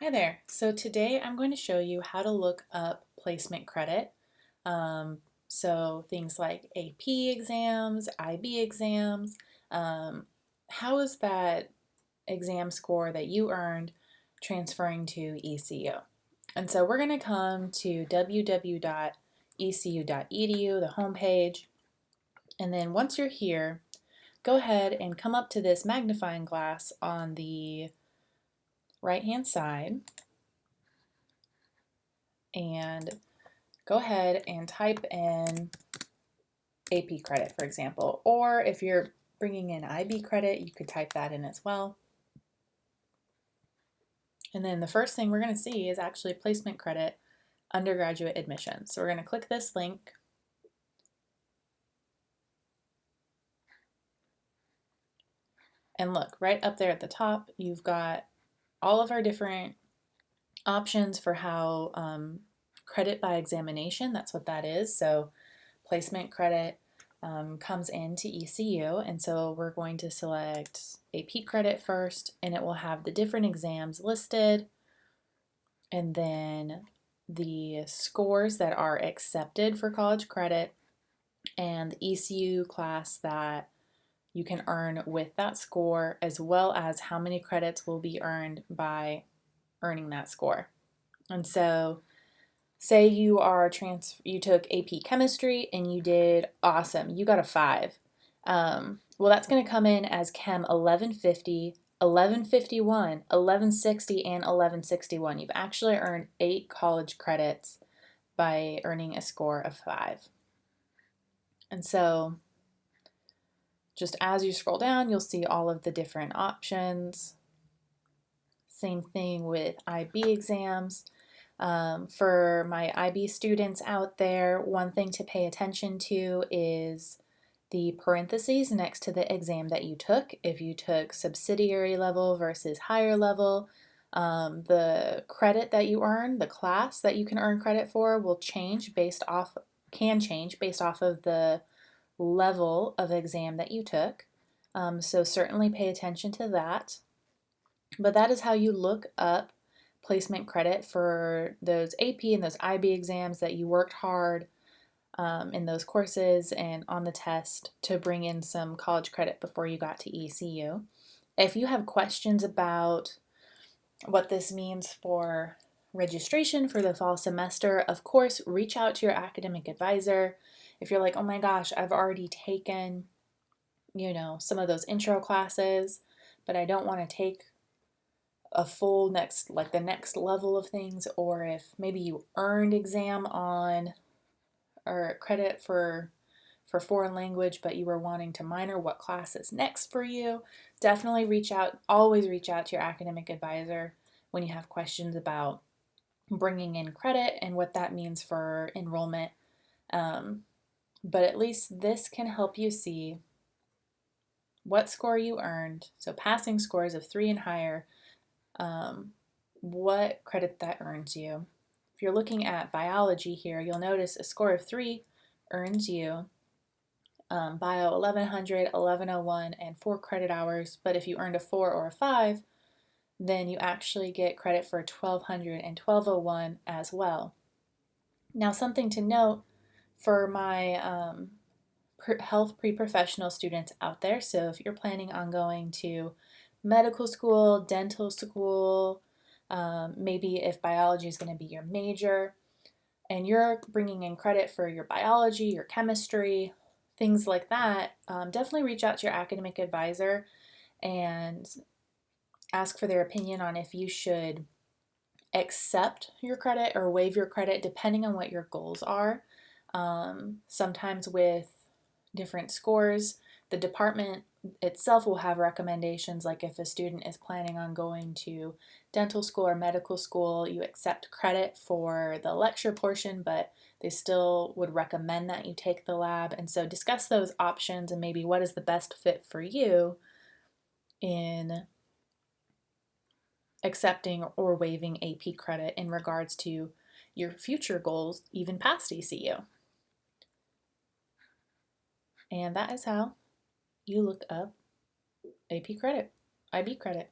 Hi there. So today I'm going to show you how to look up placement credit. Um, so things like AP exams, IB exams, um, how is that exam score that you earned transferring to ECU? And so we're going to come to www.ecu.edu, the homepage, and then once you're here, go ahead and come up to this magnifying glass on the right hand side and go ahead and type in AP credit, for example. Or if you're bringing in IB credit, you could type that in as well. And then the first thing we're going to see is actually placement credit undergraduate admission. So we're going to click this link. And look, right up there at the top, you've got all of our different options for how credit by examination, that's what that is. So placement credit comes into ECU, and so we're going to select AP credit first, and it will have the different exams listed, and then the scores that are accepted for college credit, and the ECU class that you can earn with that score, as well as how many credits will be earned by earning that score. And so say you took AP chemistry and you did awesome. You got a 5. Well, that's going to come in as Chem 1150, 1151, 1160, and 1161. You've actually earned 8 college credits by earning a score of 5. And so just as you scroll down, you'll see all of the different options. Same thing with IB exams. For my IB students out there, one thing to pay attention to is the parentheses next to the exam that you took. If you took subsidiary level versus higher level, the credit that you earn, the class that you can earn credit for, can change based off of the level of exam that you took. So certainly pay attention to that. But that is how you look up placement credit for those AP and those IB exams that you worked hard in those courses and on the test to bring in some college credit before you got to ECU. If you have questions about what this means for registration for the fall semester, of course, reach out to your academic advisor. If you're like, oh my gosh, I've already taken, some of those intro classes, but I don't want to take a full the next level of things, or if maybe you earned exam on or credit for foreign language, but you were wanting to minor, what class is next for you, definitely always reach out to your academic advisor when you have questions about bringing in credit and what that means for enrollment. But at least this can help you see what score you earned. So passing scores of 3 and higher, what credit that earns you. If you're looking at biology here, you'll notice a score of 3 earns you bio 1100, 1101, and 4 credit hours. But if you earned a 4 or a 5, then you actually get credit for 1200 and 1201 as well. Now, something to note for my health pre-professional students out there. So if you're planning on going to medical school, dental school, maybe if biology is going to be your major, and you're bringing in credit for your biology, your chemistry, things like that, definitely reach out to your academic advisor and ask for their opinion on if you should accept your credit or waive your credit depending on what your goals are. Sometimes with different scores, the department itself will have recommendations, like if a student is planning on going to dental school or medical school, you accept credit for the lecture portion, but they still would recommend that you take the lab. And so discuss those options and maybe what is the best fit for you in accepting or waiving AP credit in regards to your future goals, even past ECU. And that is how you look up AP credit, IB credit.